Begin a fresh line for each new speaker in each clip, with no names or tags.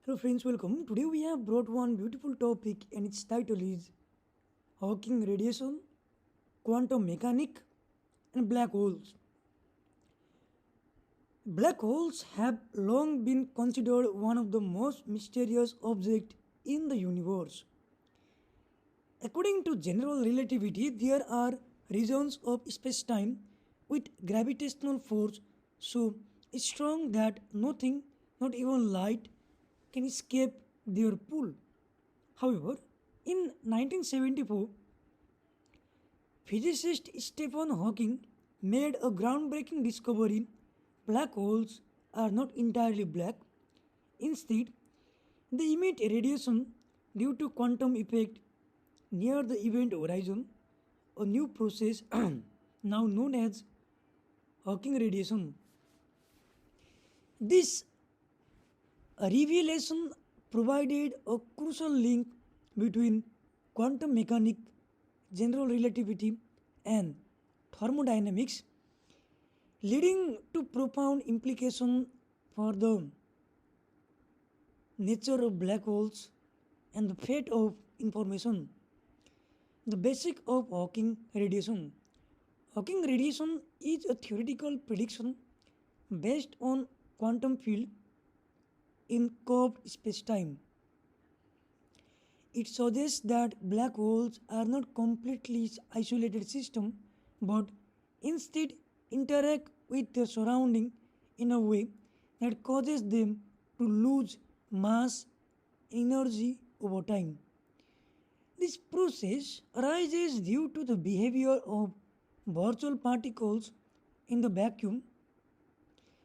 Hello friends, welcome. Today we have brought one beautiful topic and its title is Hawking radiation, quantum mechanic and black holes. Black holes have long been considered one of the most mysterious objects in the universe. According to general relativity, there are regions of space-time with gravitational force so strong that nothing, not even light, can escape their pull. However, in 1974, physicist Stephen Hawking made a groundbreaking discovery: black holes are not entirely black. Instead, they emit radiation due to quantum effect near the event horizon, a new process now known as Hawking radiation. This revelation provided a crucial link between quantum mechanics, general relativity, and thermodynamics, leading to profound implications for the nature of black holes and the fate of information. The basic of Hawking radiation. Hawking radiation is a theoretical prediction based on quantum field in curved spacetime. It suggests that black holes are not completely isolated systems but instead interact with their surrounding in a way that causes them to lose mass energy over time. This process arises due to the behavior of virtual particles in the vacuum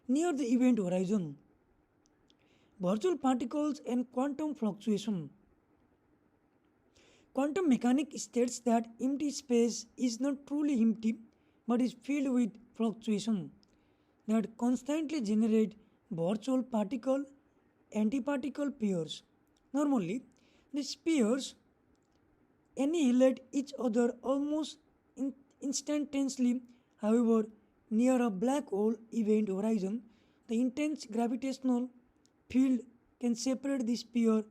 near the event horizon. Virtual particles and quantum fluctuation. Quantum mechanics states that empty space is not truly empty but is filled with fluctuation that constantly generate virtual particle antiparticle pairs. Normally, these pairs annihilate each other almost instantaneously. However, near a black hole event horizon, the intense gravitational field can separate this pair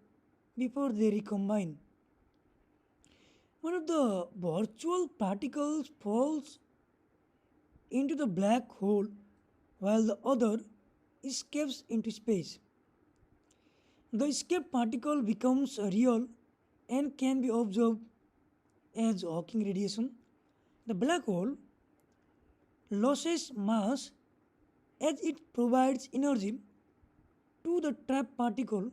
before they recombine. One of the virtual particles falls into the black hole while the other escapes into space. The escaped particle becomes real and can be observed as Hawking radiation. The black hole loses mass as it provides energy to the trapped particle,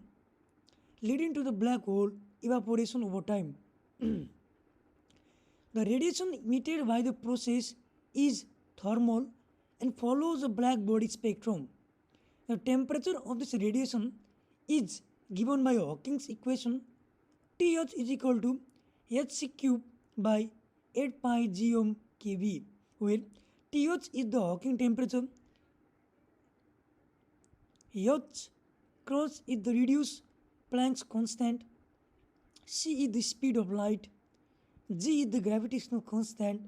leading to the black hole evaporation over time. The radiation emitted by the process is thermal and follows the black body spectrum. The temperature of this radiation is given by Hawking's equation Th is equal to hc cube by 8 pi gm kV, where Th is the Hawking temperature, h cross is the reduced Planck's constant, c is the speed of light, g is the gravitational constant,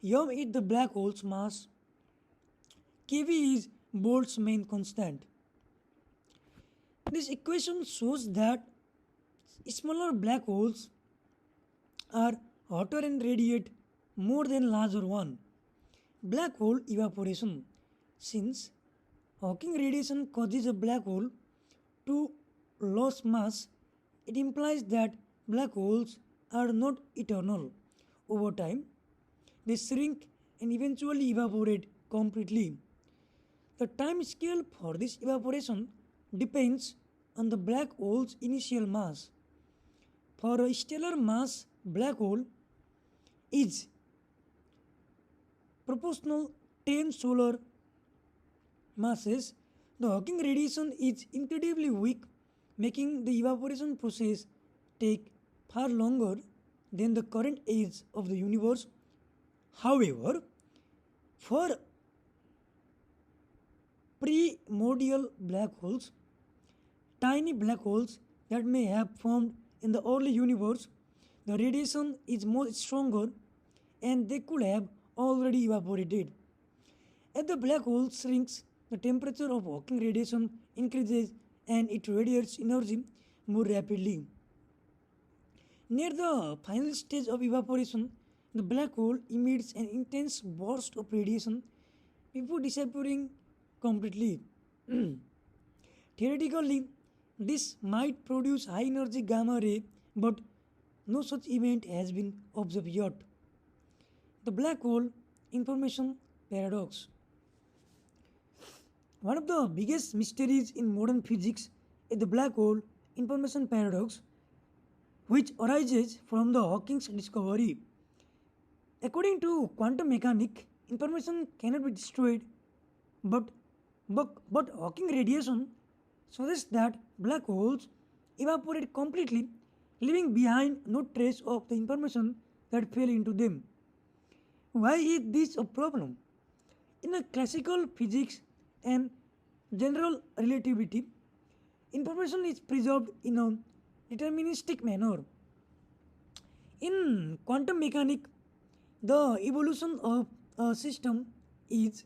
m is the black hole's mass, kV is Boltz's main constant. This equation shows that smaller black holes are hotter and radiate more than larger one. Black hole evaporation. Since Hawking radiation causes a black hole to lose mass, it implies that black holes are not eternal. Over time, they shrink and eventually evaporate completely. The time scale for this evaporation depends on the black hole's initial mass. For a stellar mass black hole is proportional 10 solar masses, the Hawking radiation is incredibly weak, making the evaporation process take far longer than the current age of the universe. However, for primordial black holes, tiny black holes that may have formed in the early universe, the radiation is much stronger and they could have already evaporated. As the black hole shrinks, the temperature of Hawking radiation increases and it radiates energy more rapidly. Near the final stage of evaporation, the black hole emits an intense burst of radiation before disappearing completely. Theoretically, this might produce high energy gamma ray, but no such event has been observed yet. The black hole information paradox. One of the biggest mysteries in modern physics is the black hole information paradox, which arises from the Hawking's discovery. According to quantum mechanics, information cannot be destroyed, but, but Hawking radiation suggests that black holes evaporate completely, leaving behind no trace of the information that fell into them. Why is this a problem? In a classical physics and general relativity, information is preserved in a deterministic manner. In quantum mechanics, the evolution of a system is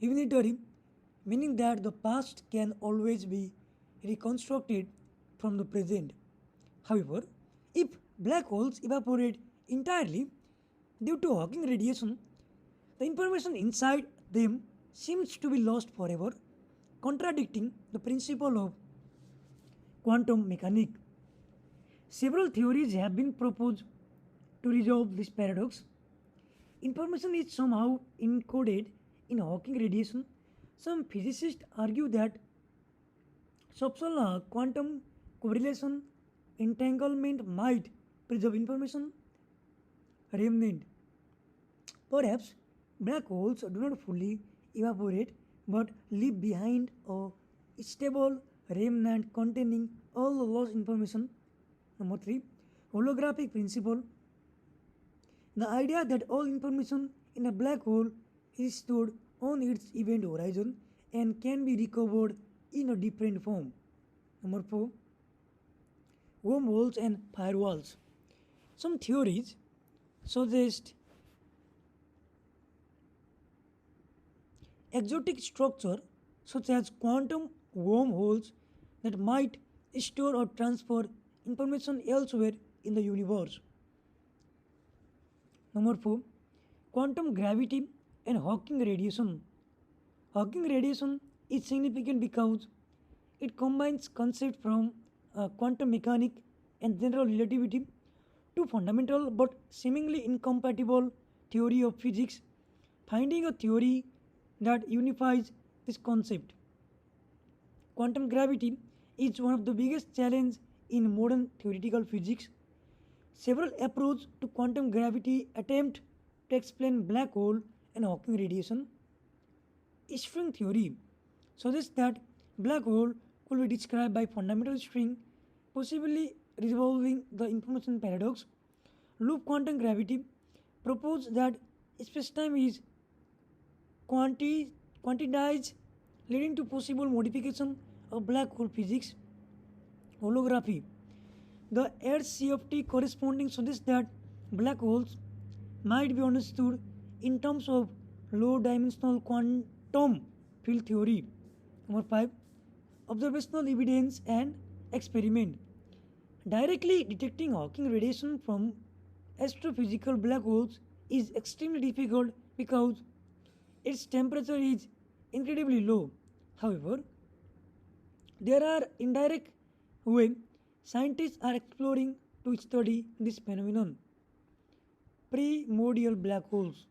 unitary, meaning that the past can always be reconstructed from the present. However, if black holes evaporate entirely due to Hawking radiation, the information inside them seems to be lost forever, contradicting the principle of quantum mechanics. Several theories have been proposed to resolve this paradox. Information is somehow encoded in Hawking radiation. Some physicists argue that subtle quantum correlation entanglement might preserve information remnant. Perhaps black holes do not fully evaporate but leave behind a stable remnant containing all the lost information. Number 3. Holographic principle. The idea that all information in a black hole is stored on its event horizon and can be recovered in a different form. Number 4. Wormholes and firewalls. Some theories suggest exotic structure such as quantum wormholes that might store or transfer information elsewhere in the universe. Number 4. Quantum gravity and Hawking radiation. Hawking radiation is significant because it combines concepts from quantum mechanics and general relativity, two fundamental but seemingly incompatible theory of physics. Finding a theory that unifies this concept. Quantum gravity is one of the biggest challenges in modern theoretical physics. Several approaches to quantum gravity attempt to explain black hole and Hawking radiation. String theory suggests that black hole could be described by fundamental string, possibly resolving the information paradox. Loop quantum gravity proposes that spacetime is quantized, leading to possible modification of black hole physics. Holography. The RCFT corresponding suggests that black holes might be understood in terms of low dimensional quantum field theory. Number 5. Observational evidence and experiment. Directly detecting Hawking radiation from astrophysical black holes is extremely difficult because its temperature is incredibly low. However, there are indirect ways scientists are exploring to study this phenomenon. Primordial black holes.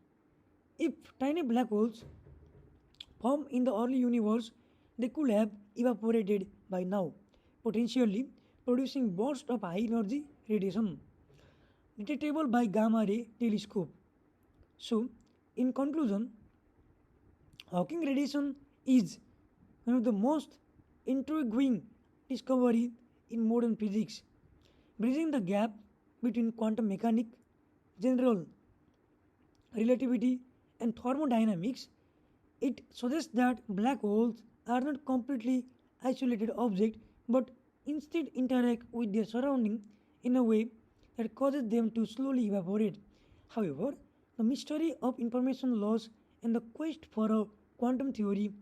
If tiny black holes formed in the early universe, they could have evaporated by now, potentially producing bursts of high energy radiation detectable by gamma ray telescope. So, in conclusion, Hawking radiation is one of the most intriguing discoveries in modern physics, bridging the gap between quantum mechanics, general relativity, and thermodynamics. It suggests that black holes are not completely isolated objects but instead interact with their surroundings in a way that causes them to slowly evaporate. However, the mystery of information loss and the quest for a quantum theory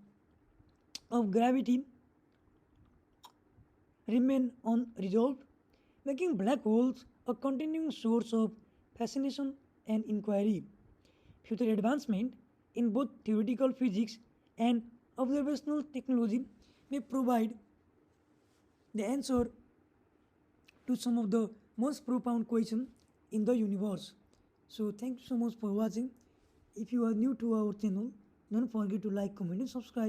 of gravity remain unresolved, making black holes a continuing source of fascination and inquiry. Future advancement in both theoretical physics and observational technology may provide the answer to some of the most profound questions in the universe. So thank you so much for watching. If you are new to our channel, don't forget to like, comment and subscribe.